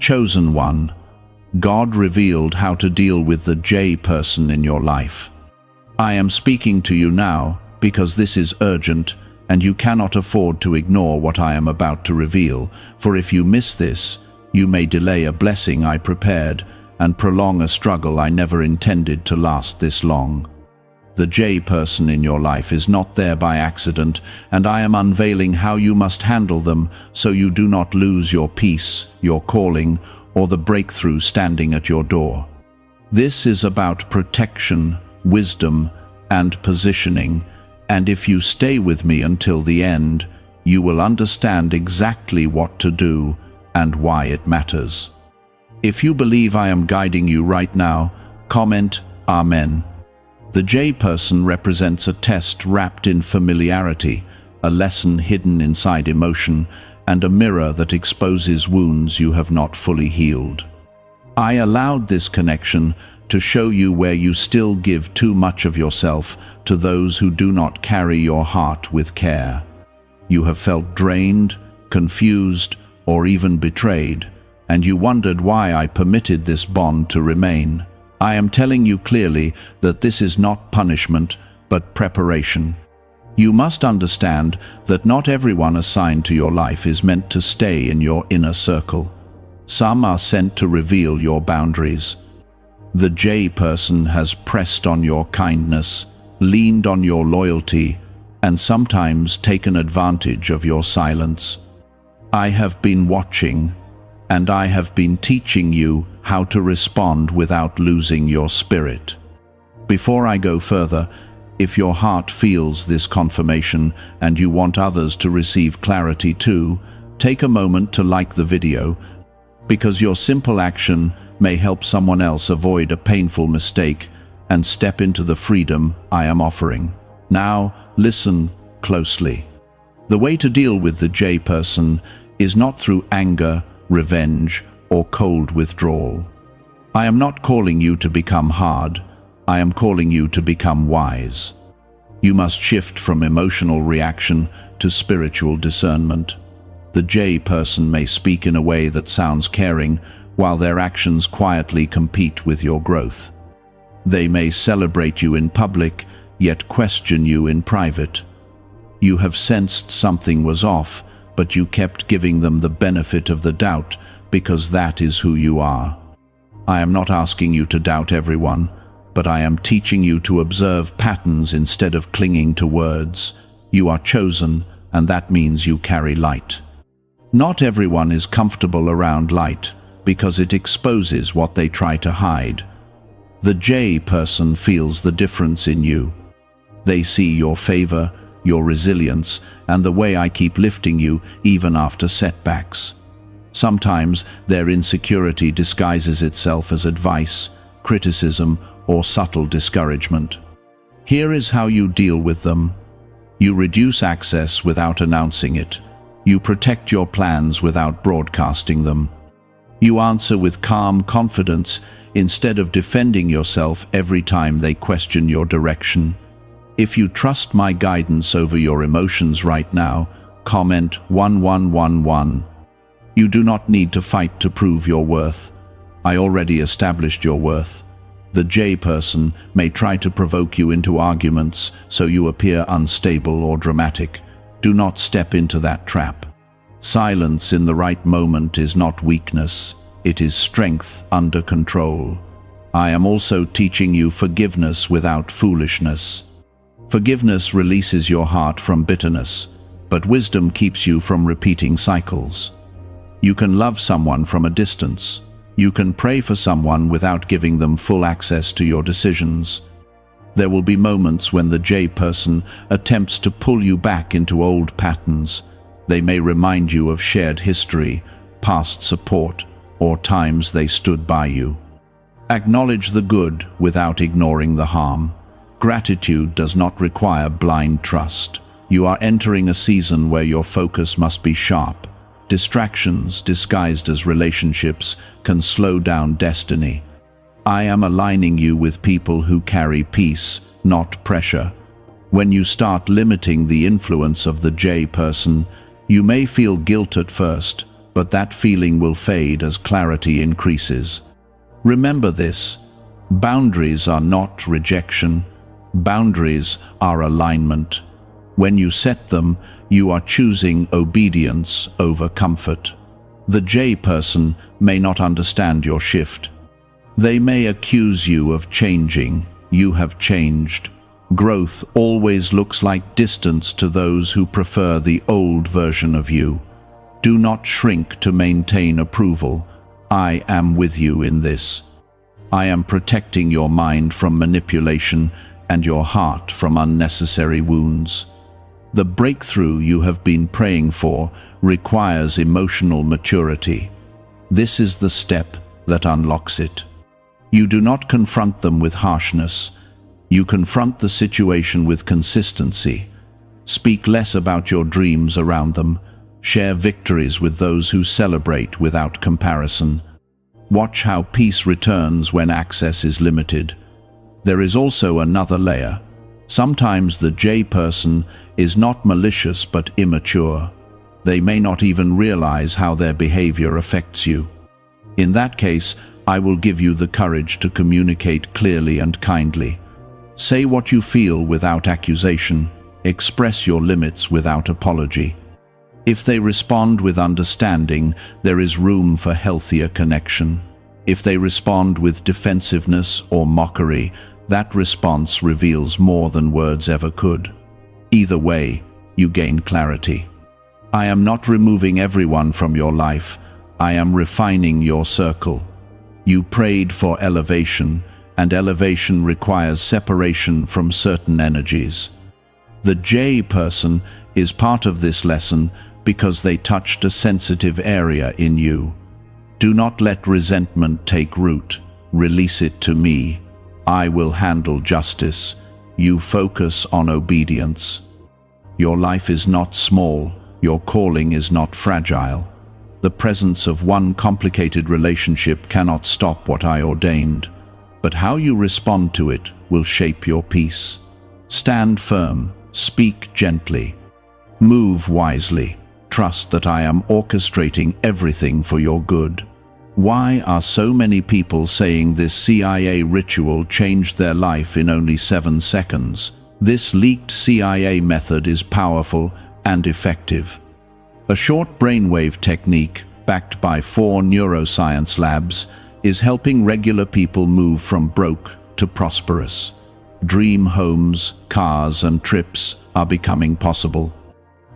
Chosen one, God revealed how to deal with the J person in your life. I am speaking to you now because this is urgent, and you cannot afford to ignore what I am about to reveal, for if you miss this, you may delay a blessing I prepared and prolong a struggle I never intended to last this long. The J person in your life is not there by accident, and I am unveiling how you must handle them so you do not lose your peace, your calling, or the breakthrough standing at your door. This is about protection, wisdom, and positioning, and if you stay with me until the end, you will understand exactly what to do and why it matters. If you believe I am guiding you right now, comment Amen. The J person represents a test wrapped in familiarity, a lesson hidden inside emotion, and a mirror that exposes wounds you have not fully healed. I allowed this connection to show you where you still give too much of yourself to those who do not carry your heart with care. You have felt drained, confused, or even betrayed, and you wondered why I permitted this bond to remain. I am telling you clearly that this is not punishment, but preparation. You must understand that not everyone assigned to your life is meant to stay in your inner circle. Some are sent to reveal your boundaries. The J person has pressed on your kindness, leaned on your loyalty, and sometimes taken advantage of your silence. I have been watching, and I have been teaching you how to respond without losing your spirit. Before I go further, if your heart feels this confirmation and you want others to receive clarity too, take a moment to like the video, because your simple action may help someone else avoid a painful mistake and step into the freedom I am offering. Now, listen closely. The way to deal with the J person is not through anger, revenge, or cold withdrawal. I am not calling you to become hard. I am calling you to become wise. You must shift from emotional reaction to spiritual discernment. The J person may speak in a way that sounds caring, while their actions quietly compete with your growth. They may celebrate you in public, yet question you in private. You have sensed something was off, but you kept giving them the benefit of the doubt because that is who you are. I am not asking you to doubt everyone, but I am teaching you to observe patterns instead of clinging to words. You are chosen, and that means you carry light. Not everyone is comfortable around light because it exposes what they try to hide. The J person feels the difference in you. They see your favor, your resilience, and the way I keep lifting you even after setbacks. Sometimes their insecurity disguises itself as advice, criticism, or subtle discouragement. Here is how you deal with them. You reduce access without announcing it. You protect your plans without broadcasting them. You answer with calm confidence instead of defending yourself every time they question your direction. If you trust my guidance over your emotions right now, comment 1111. You do not need to fight to prove your worth. I already established your worth. The J person may try to provoke you into arguments so you appear unstable or dramatic. Do not step into that trap. Silence in the right moment is not weakness, it is strength under control. I am also teaching you forgiveness without foolishness. Forgiveness releases your heart from bitterness, but wisdom keeps you from repeating cycles. You can love someone from a distance. You can pray for someone without giving them full access to your decisions. There will be moments when the J person attempts to pull you back into old patterns. They may remind you of shared history, past support, or times they stood by you. Acknowledge the good without ignoring the harm. Gratitude does not require blind trust. You are entering a season where your focus must be sharp. Distractions, disguised as relationships, can slow down destiny. I am aligning you with people who carry peace, not pressure. When you start limiting the influence of the J person, you may feel guilt at first, but that feeling will fade as clarity increases. Remember this: boundaries are not rejection. Boundaries are alignment. When you set them, you are choosing obedience over comfort. The J person may not understand your shift. They may accuse you of changing. You have changed. Growth always looks like distance to those who prefer the old version of you. Do not shrink to maintain approval. I am with you in this. I am protecting your mind from manipulation and your heart from unnecessary wounds. The breakthrough you have been praying for requires emotional maturity. This is the step that unlocks it. You do not confront them with harshness. You confront the situation with consistency. Speak less about your dreams around them. Share victories with those who celebrate without comparison. Watch how peace returns when access is limited. There is also another layer. Sometimes the J person is not malicious but immature. They may not even realize how their behavior affects you. In that case, I will give you the courage to communicate clearly and kindly. Say what you feel without accusation. Express your limits without apology. If they respond with understanding, there is room for healthier connection. If they respond with defensiveness or mockery, that response reveals more than words ever could. Either way, you gain clarity. I am not removing everyone from your life. I am refining your circle. You prayed for elevation, and elevation requires separation from certain energies. The J person is part of this lesson because they touched a sensitive area in you. Do not let resentment take root. Release it to me. I will handle justice. You focus on obedience. Your life is not small. Your calling is not fragile. The presence of one complicated relationship cannot stop what I ordained, but how you respond to it will shape your peace. Stand firm. Speak gently. Move wisely. Trust that I am orchestrating everything for your good. Why are so many people saying this CIA ritual changed their life in only 7 seconds? This leaked CIA method is powerful and effective. A short brainwave technique, backed by 4 neuroscience labs, is helping regular people move from broke to prosperous. Dream homes, cars, and trips are becoming possible.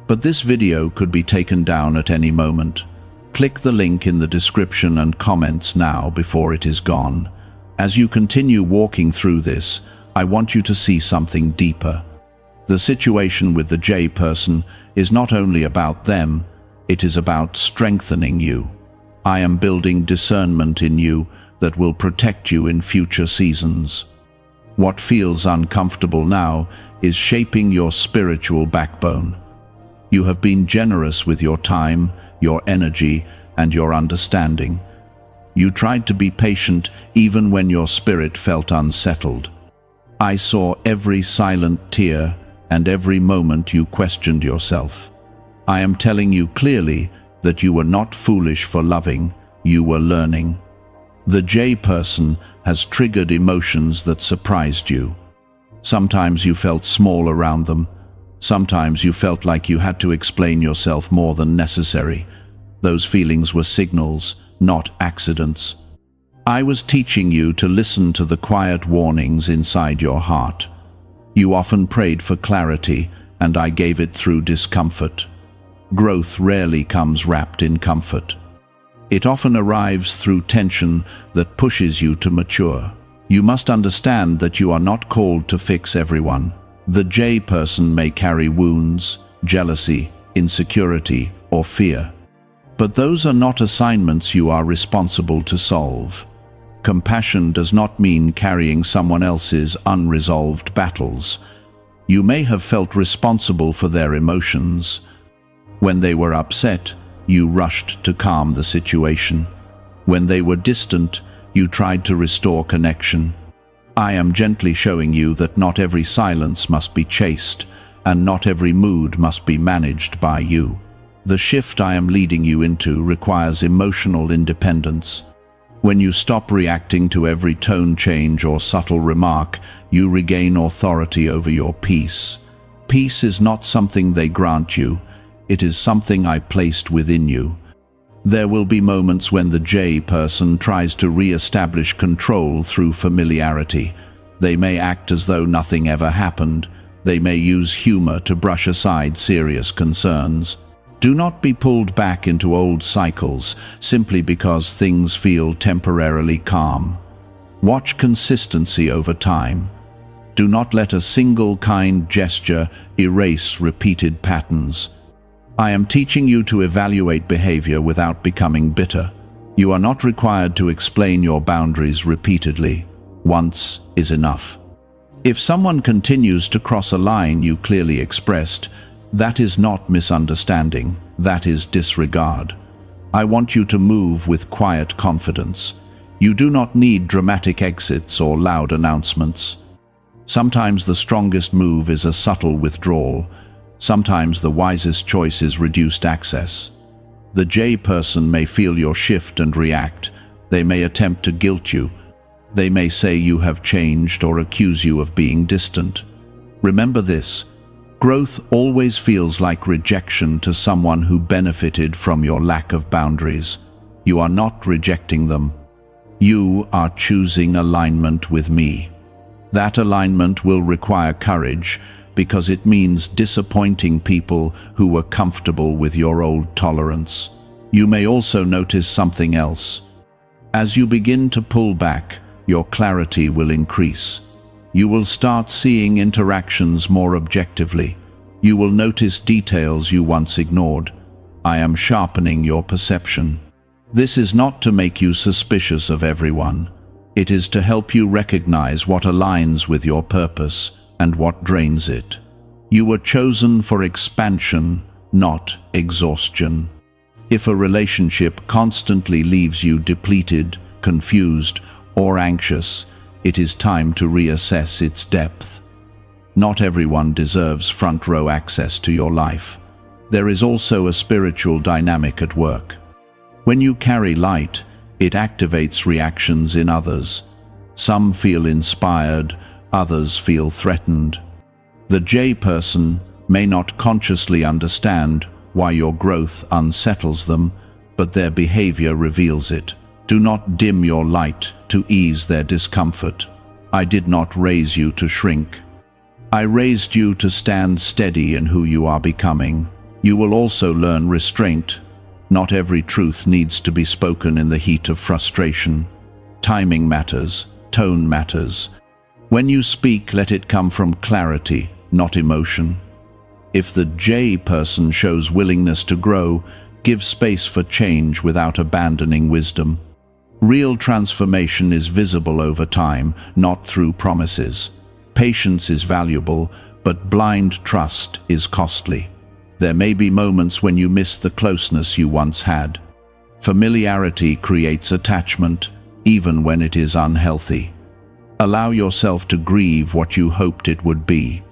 But this video could be taken down at any moment. Click the link in the description and comments now before it is gone. As you continue walking through this, I want you to see something deeper. The situation with the J person is not only about them, it is about strengthening you. I am building discernment in you that will protect you in future seasons. What feels uncomfortable now is shaping your spiritual backbone. You have been generous with your time, your energy, and your understanding. You tried to be patient even when your spirit felt unsettled. I saw every silent tear and every moment you questioned yourself. I am telling you clearly that you were not foolish for loving, you were learning. The J person has triggered emotions that surprised you. Sometimes you felt small around them. Sometimes you felt like you had to explain yourself more than necessary. Those feelings were signals, not accidents. I was teaching you to listen to the quiet warnings inside your heart. You often prayed for clarity, and I gave it through discomfort. Growth rarely comes wrapped in comfort. It often arrives through tension that pushes you to mature. You must understand that you are not called to fix everyone. The J person may carry wounds, jealousy, insecurity, or fear. But those are not assignments you are responsible to solve. Compassion does not mean carrying someone else's unresolved battles. You may have felt responsible for their emotions. When they were upset, you rushed to calm the situation. When they were distant, you tried to restore connection. I am gently showing you that not every silence must be chased, and not every mood must be managed by you. The shift I am leading you into requires emotional independence. When you stop reacting to every tone change or subtle remark, you regain authority over your peace. Peace is not something they grant you, it is something I placed within you. There will be moments when the J person tries to re-establish control through familiarity. They may act as though nothing ever happened. They may use humor to brush aside serious concerns. Do not be pulled back into old cycles simply because things feel temporarily calm. Watch consistency over time. Do not let a single kind gesture erase repeated patterns. I am teaching you to evaluate behavior without becoming bitter. You are not required to explain your boundaries repeatedly. Once is enough. If someone continues to cross a line you clearly expressed, that is not misunderstanding, that is disregard. I want you to move with quiet confidence. You do not need dramatic exits or loud announcements. Sometimes the strongest move is a subtle withdrawal. Sometimes the wisest choice is reduced access. The J person may feel your shift and react. They may attempt to guilt you. They may say you have changed or accuse you of being distant. Remember this: growth always feels like rejection to someone who benefited from your lack of boundaries. You are not rejecting them. You are choosing alignment with me. That alignment will require courage, because it means disappointing people who were comfortable with your old tolerance. You may also notice something else. As you begin to pull back, your clarity will increase. You will start seeing interactions more objectively. You will notice details you once ignored. I am sharpening your perception. This is not to make you suspicious of everyone. It is to help you recognize what aligns with your purpose and what drains it. You were chosen for expansion, not exhaustion. If a relationship constantly leaves you depleted, confused, or anxious, it is time to reassess its depth. Not everyone deserves front-row access to your life. There is also a spiritual dynamic at work. When you carry light, it activates reactions in others. Some feel inspired, others feel threatened. The J person may not consciously understand why your growth unsettles them, but their behavior reveals it. Do not dim your light to ease their discomfort. I did not raise you to shrink. I raised you to stand steady in who you are becoming. You will also learn restraint. Not every truth needs to be spoken in the heat of frustration. Timing matters, tone matters. When you speak, let it come from clarity, not emotion. If the J person shows willingness to grow, give space for change without abandoning wisdom. Real transformation is visible over time, not through promises. Patience is valuable, but blind trust is costly. There may be moments when you miss the closeness you once had. Familiarity creates attachment, even when it is unhealthy. Allow yourself to grieve what you hoped it would be.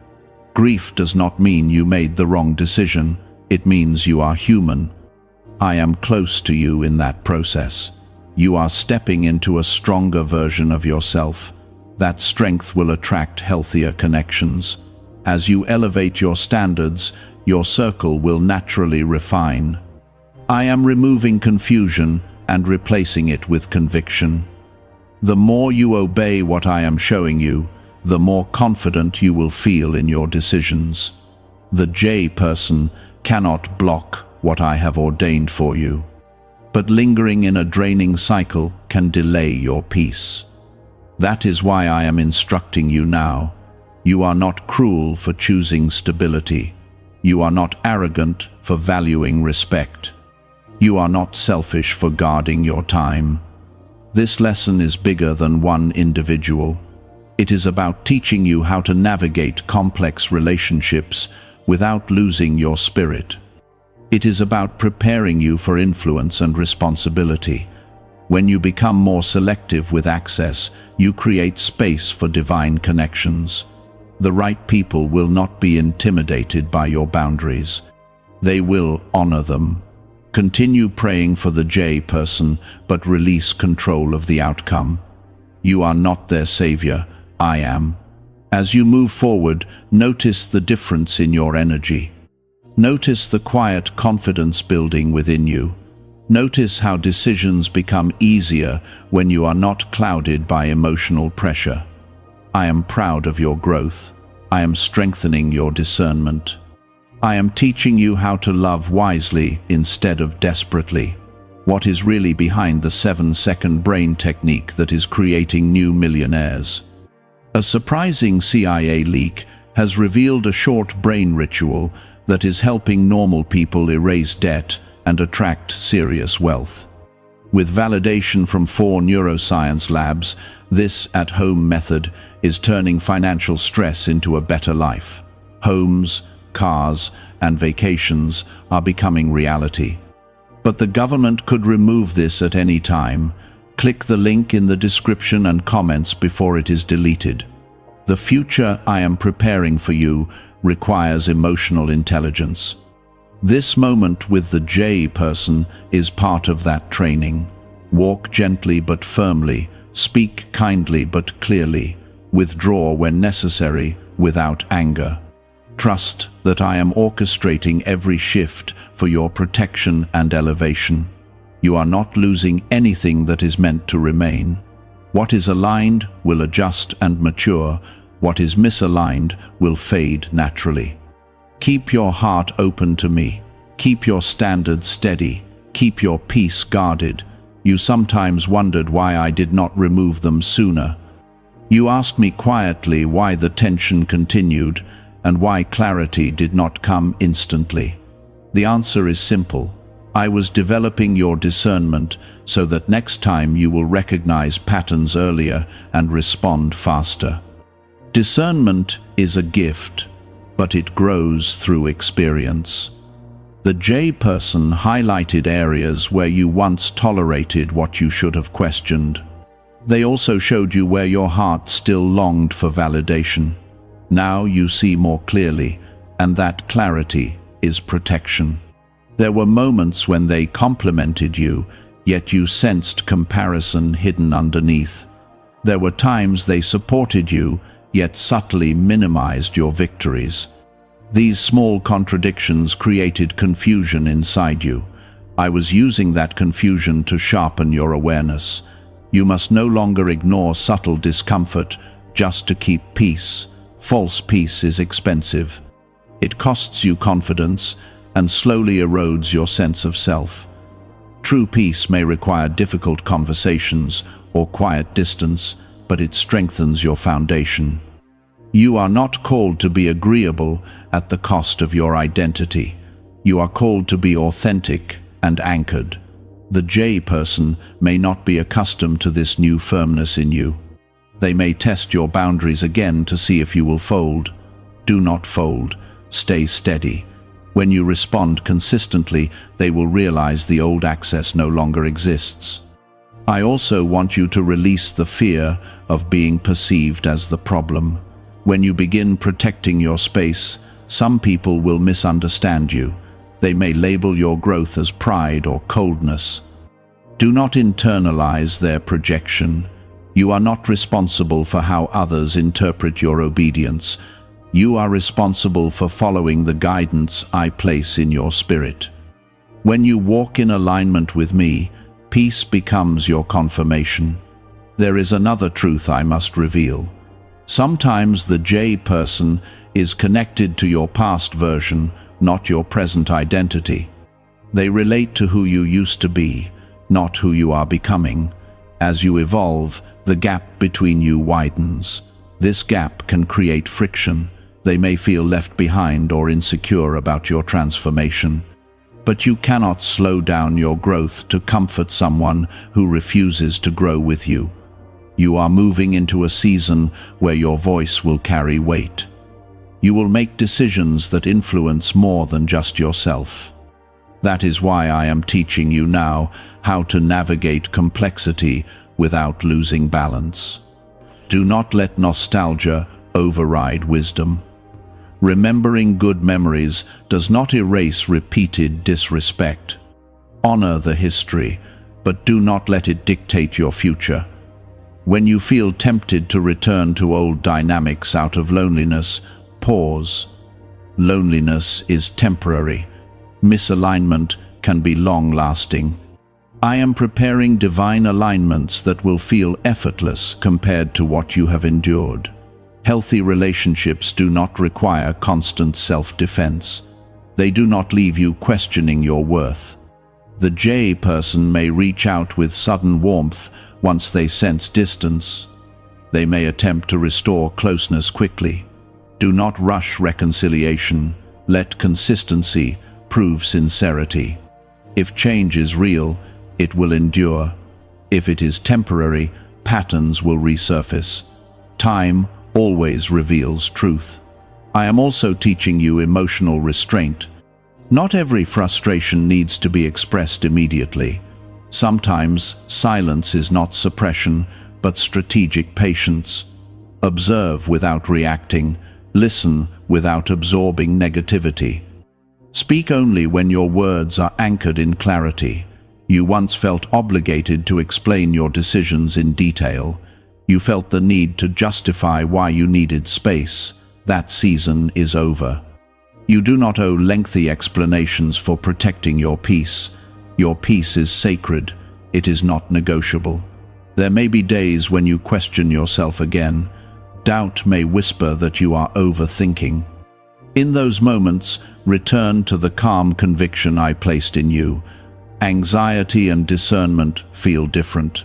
Grief does not mean you made the wrong decision. It means you are human. I am close to you in that process. You are stepping into a stronger version of yourself. That strength will attract healthier connections. As you elevate your standards, your circle will naturally refine. I am removing confusion and replacing it with conviction. The more you obey what I am showing you, the more confident you will feel in your decisions. The J person cannot block what I have ordained for you. But lingering in a draining cycle can delay your peace. That is why I am instructing you now. You are not cruel for choosing stability. You are not arrogant for valuing respect. You are not selfish for guarding your time. This lesson is bigger than one individual. It is about teaching you how to navigate complex relationships without losing your spirit. It is about preparing you for influence and responsibility. When you become more selective with access, you create space for divine connections. The right people will not be intimidated by your boundaries. They will honor them. Continue praying for the J person, but release control of the outcome. You are not their savior, I am. As you move forward, notice the difference in your energy. Notice the quiet confidence building within you. Notice how decisions become easier when you are not clouded by emotional pressure. I am proud of your growth. I am strengthening your discernment. I am teaching you how to love wisely instead of desperately. What is really behind the 7-second brain technique that is creating new millionaires? A surprising CIA leak has revealed a short brain ritual that is helping normal people erase debt and attract serious wealth. With validation from 4 neuroscience labs, this at-home method is turning financial stress into a better life. Homes, cars, and vacations are becoming reality. But the government could remove this at any time. Click the link in the description and comments before it is deleted. The future I am preparing for you requires emotional intelligence. This moment with the J person is part of that training. Walk gently but firmly, speak kindly but clearly, withdraw when necessary without anger. Trust that I am orchestrating every shift for your protection and elevation. You are not losing anything that is meant to remain. What is aligned will adjust and mature. What is misaligned will fade naturally. Keep your heart open to me. Keep your standards steady. Keep your peace guarded. You sometimes wondered why I did not remove them sooner. You asked me quietly why the tension continued and why clarity did not come instantly. The answer is simple. I was developing your discernment so that next time you will recognize patterns earlier and respond faster. Discernment is a gift, but it grows through experience. The J person highlighted areas where you once tolerated what you should have questioned. They also showed you where your heart still longed for validation. Now you see more clearly, and that clarity is protection. There were moments when they complimented you, yet you sensed comparison hidden underneath. There were times they supported you, yet subtly minimized your victories. These small contradictions created confusion inside you. I was using that confusion to sharpen your awareness. You must no longer ignore subtle discomfort just to keep peace. False peace is expensive. It costs you confidence and slowly erodes your sense of self. True peace may require difficult conversations or quiet distance, but it strengthens your foundation. You are not called to be agreeable at the cost of your identity. You are called to be authentic and anchored. The J person may not be accustomed to this new firmness in you. They may test your boundaries again to see if you will fold. Do not fold. Stay steady. When you respond consistently, they will realize the old access no longer exists. I also want you to release the fear of being perceived as the problem. When you begin protecting your space, some people will misunderstand you. They may label your growth as pride or coldness. Do not internalize their projection. You are not responsible for how others interpret your obedience. You are responsible for following the guidance I place in your spirit. When you walk in alignment with me, peace becomes your confirmation. There is another truth I must reveal. Sometimes the J person is connected to your past version, not your present identity. They relate to who you used to be, not who you are becoming. As you evolve, the gap between you widens. This gap can create friction. They may feel left behind or insecure about your transformation. But you cannot slow down your growth to comfort someone who refuses to grow with you. You are moving into a season where your voice will carry weight. You will make decisions that influence more than just yourself. That is why I am teaching you now how to navigate complexity without losing balance. Do not let nostalgia override wisdom. Remembering good memories does not erase repeated disrespect. Honor the history, but do not let it dictate your future. When you feel tempted to return to old dynamics out of loneliness, pause. Loneliness is temporary. Misalignment can be long-lasting. I am preparing divine alignments that will feel effortless compared to what you have endured. Healthy relationships do not require constant self-defense. They do not leave you questioning your worth. The J person may reach out with sudden warmth once they sense distance. They may attempt to restore closeness quickly. Do not rush reconciliation. Let consistency prove sincerity. If change is real, it will endure. If it is temporary, patterns will resurface. Time always reveals truth. I am also teaching you emotional restraint. Not every frustration needs to be expressed immediately. Sometimes silence is not suppression, but strategic patience. Observe without reacting. Listen without absorbing negativity. Speak only when your words are anchored in clarity. You once felt obligated to explain your decisions in detail. You felt the need to justify why you needed space. That season is over. You do not owe lengthy explanations for protecting your peace. Your peace is sacred. It is not negotiable. There may be days when you question yourself again. Doubt may whisper that you are overthinking. In those moments, return to the calm conviction I placed in you. Anxiety and discernment feel different.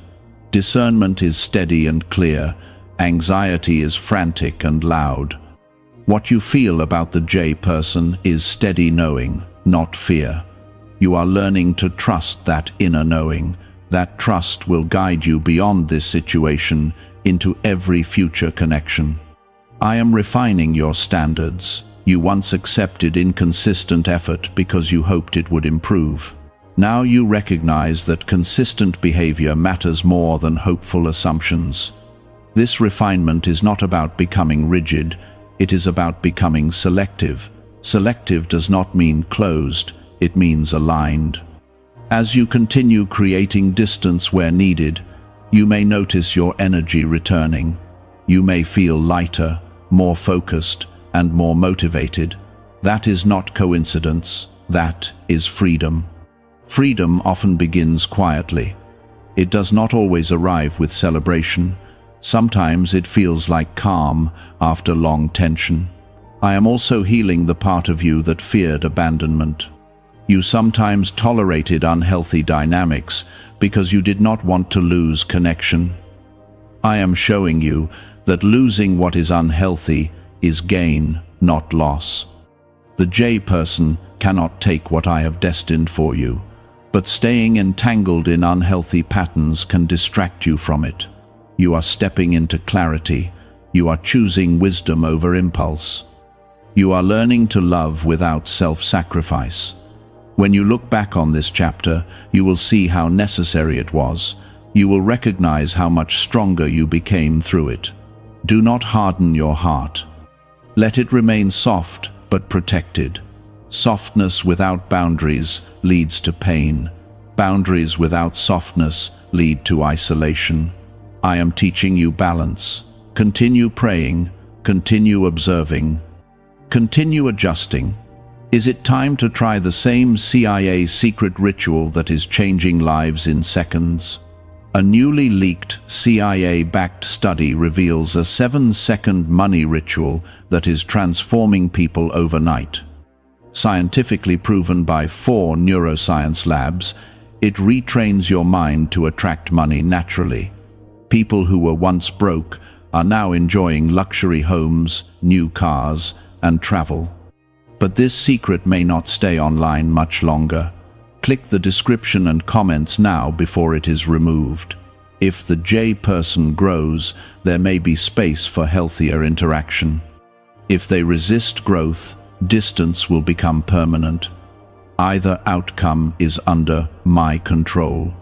Discernment is steady and clear. Anxiety is frantic and loud. What you feel about the J person is steady knowing, not fear. You are learning to trust that inner knowing. That trust will guide you beyond this situation into every future connection. I am refining your standards. You once accepted inconsistent effort because you hoped it would improve. Now you recognize that consistent behavior matters more than hopeful assumptions. This refinement is not about becoming rigid, it is about becoming selective. Selective does not mean closed, it means aligned. As you continue creating distance where needed, you may notice your energy returning. You may feel lighter, more focused, and more motivated. That is not coincidence, that is freedom. Freedom often begins quietly. It does not always arrive with celebration. Sometimes it feels like calm after long tension. I am also healing the part of you that feared abandonment. You sometimes tolerated unhealthy dynamics because you did not want to lose connection. I am showing you that losing what is unhealthy is gain, not loss. The J person cannot take what I have destined for you, but staying entangled in unhealthy patterns can distract you from it. You are stepping into clarity. You are choosing wisdom over impulse. You are learning to love without self-sacrifice. When you look back on this chapter, you will see how necessary it was. You will recognize how much stronger you became through it. Do not harden your heart. Let it remain soft but protected. Softness without boundaries leads to pain. Boundaries without softness lead to isolation. I am teaching you balance. Continue praying, continue observing, continue adjusting. Is it time to try the same CIA secret ritual that is changing lives in seconds? A newly leaked CIA-backed study reveals a 7-second money ritual that is transforming people overnight. Scientifically proven by 4 neuroscience labs, it retrains your mind to attract money naturally. People who were once broke are now enjoying luxury homes, new cars, and travel. But this secret may not stay online much longer. Click the description and comments now before it is removed. If the J person grows, there may be space for healthier interaction. If they resist growth, distance will become permanent. Either outcome is under my control.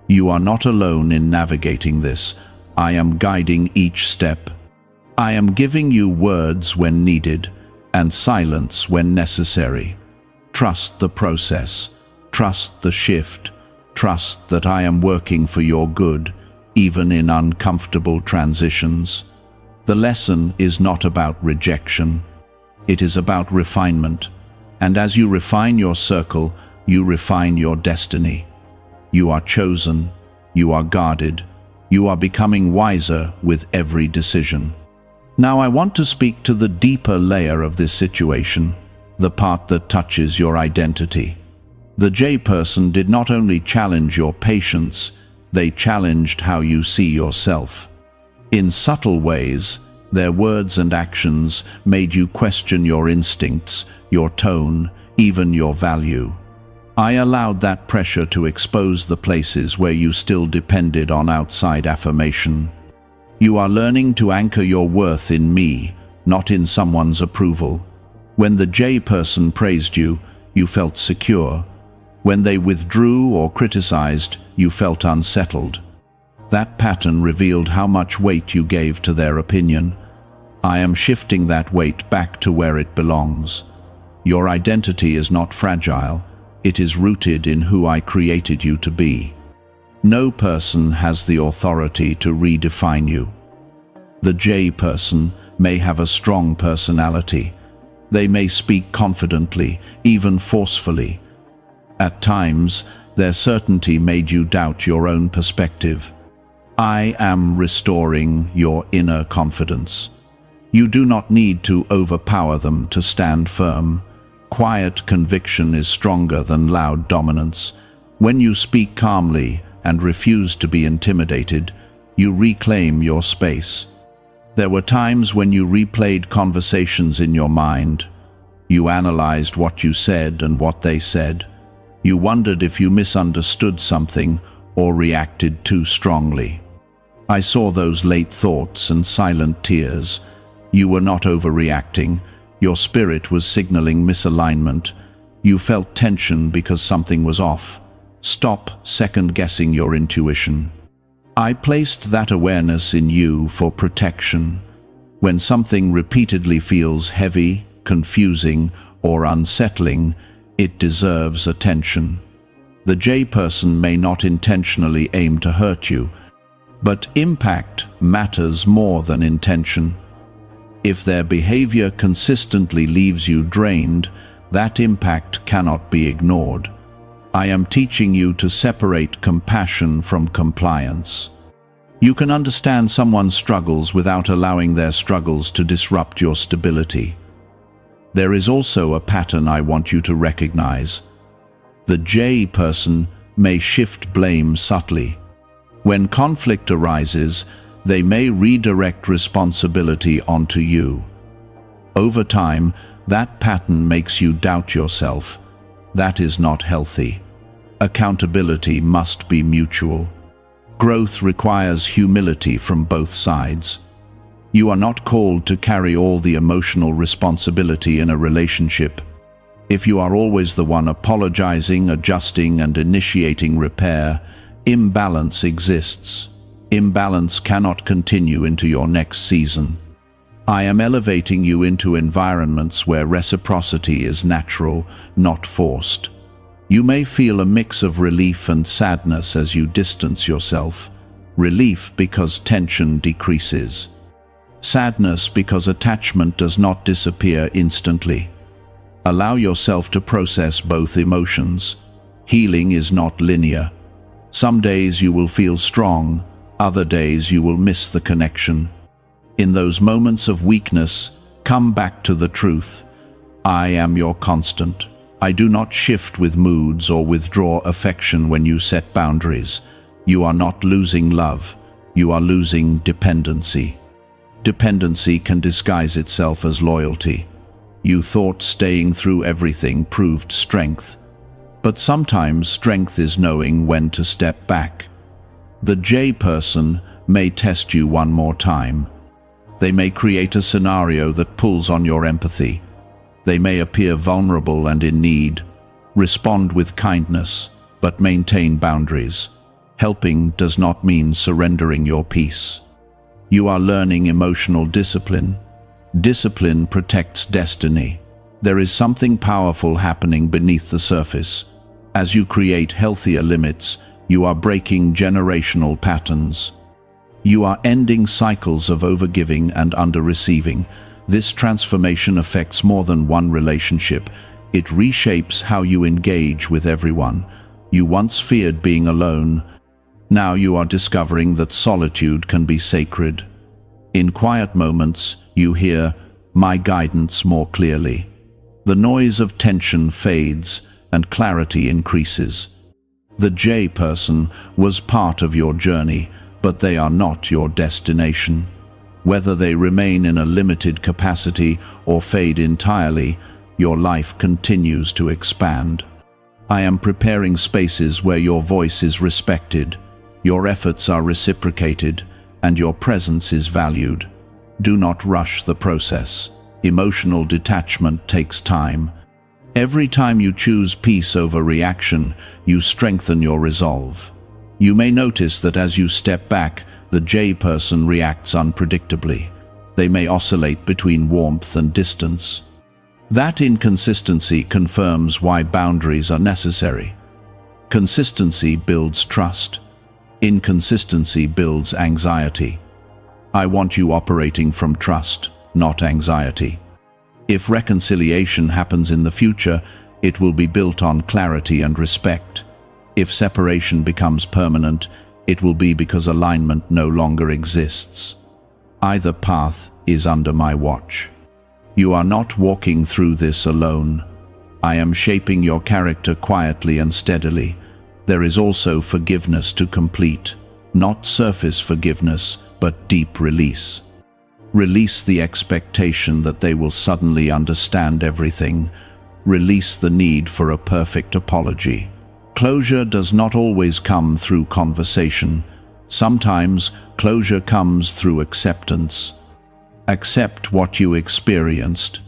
You are not alone in navigating this. I am guiding each step. I am giving you words when needed, and silence when necessary. Trust the process. Trust the shift. Trust that I am working for your good, even in uncomfortable transitions. The lesson is not about rejection. It is about refinement. And as you refine your circle, you refine your destiny. You are chosen. You are guarded. You are becoming wiser with every decision. Now I want to speak to the deeper layer of this situation, the part that touches your identity. The J person did not only challenge your patience, they challenged how you see yourself. In subtle ways, their words and actions made you question your instincts, your tone, even your value. I allowed that pressure to expose the places where you still depended on outside affirmation. You are learning to anchor your worth in me, not in someone's approval. When the J person praised you, you felt secure. When they withdrew or criticized, you felt unsettled. That pattern revealed how much weight you gave to their opinion. I am shifting that weight back to where it belongs. Your identity is not fragile. It is rooted in who I created you to be. No person has the authority to redefine you. The J person may have a strong personality. They may speak confidently, even forcefully. At times, their certainty made you doubt your own perspective. I am restoring your inner confidence. You do not need to overpower them to stand firm. Quiet conviction is stronger than loud dominance. When you speak calmly and refuse to be intimidated, you reclaim your space. There were times when you replayed conversations in your mind. You analyzed what you said and what they said. You wondered if you misunderstood something or reacted too strongly. I saw those late thoughts and silent tears. You were not overreacting. Your spirit was signaling misalignment. You felt tension because something was off. Stop second-guessing your intuition. I placed that awareness in you for protection. When something repeatedly feels heavy, confusing, or unsettling, it deserves attention. The J person may not intentionally aim to hurt you, but impact matters more than intention. If their behavior consistently leaves you drained, that impact cannot be ignored. I am teaching you to separate compassion from compliance. You can understand someone's struggles without allowing their struggles to disrupt your stability. There is also a pattern I want you to recognize. The J person may shift blame subtly. When conflict arises, they may redirect responsibility onto you. Over time, that pattern makes you doubt yourself. That is not healthy. Accountability must be mutual. Growth requires humility from both sides. You are not called to carry all the emotional responsibility in a relationship. If you are always the one apologizing, adjusting, and initiating repair, imbalance exists. Imbalance cannot continue into your next season. I am elevating you into environments where reciprocity is natural, not forced. You may feel a mix of relief and sadness as you distance yourself. Relief because tension decreases. Sadness because attachment does not disappear instantly. Allow yourself to process both emotions. Healing is not linear. Some days you will feel strong, other days you will miss the connection. In those moments of weakness, come back to the truth. I am your constant. I do not shift with moods or withdraw affection when you set boundaries. You are not losing love. You are losing dependency. Dependency can disguise itself as loyalty. You thought staying through everything proved strength. But sometimes strength is knowing when to step back. The J person may test you one more time. They may create a scenario that pulls on your empathy. They may appear vulnerable and in need. Respond with kindness, but maintain boundaries. Helping does not mean surrendering your peace. You are learning emotional discipline. Discipline protects destiny. There is something powerful happening beneath the surface. As you create healthier limits, you are breaking generational patterns. You are ending cycles of overgiving and under-receiving. This transformation affects more than one relationship. It reshapes how you engage with everyone. You once feared being alone. Now you are discovering that solitude can be sacred. In quiet moments, you hear my guidance more clearly. The noise of tension fades and clarity increases. The J person was part of your journey, but they are not your destination. Whether they remain in a limited capacity or fade entirely, your life continues to expand. I am preparing spaces where your voice is respected, your efforts are reciprocated, and your presence is valued. Do not rush the process. Emotional detachment takes time. Every time you choose peace over reaction, you strengthen your resolve. You may notice that as you step back, the J person reacts unpredictably. They may oscillate between warmth and distance. That inconsistency confirms why boundaries are necessary. Consistency builds trust. Inconsistency builds anxiety. I want you operating from trust, not anxiety. If reconciliation happens in the future, it will be built on clarity and respect. If separation becomes permanent, it will be because alignment no longer exists. Either path is under my watch. You are not walking through this alone. I am shaping your character quietly and steadily. There is also forgiveness to complete, not surface forgiveness, but deep release. Release the expectation that they will suddenly understand everything. Release the need for a perfect apology. Closure does not always come through conversation. Sometimes closure comes through acceptance. Accept what you experienced.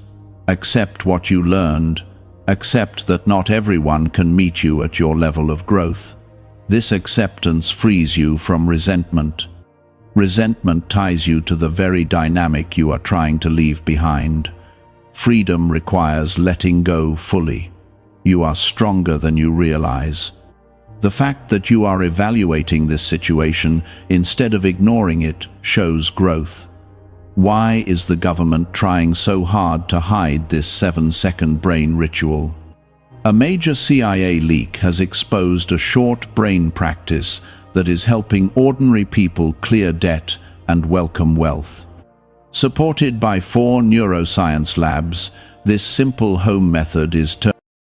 Accept what you learned. Accept that not everyone can meet you at your level of growth. This acceptance frees you from resentment. Resentment ties you to the very dynamic you are trying to leave behind. Freedom requires letting go fully. You are stronger than you realize. The fact that you are evaluating this situation instead of ignoring it shows growth. Why is the government trying so hard to hide this 7-second brain ritual? A major CIA leak has exposed a short brain practice that is helping ordinary people clear debt and welcome wealth. Supported by 4 neuroscience labs, this simple home method is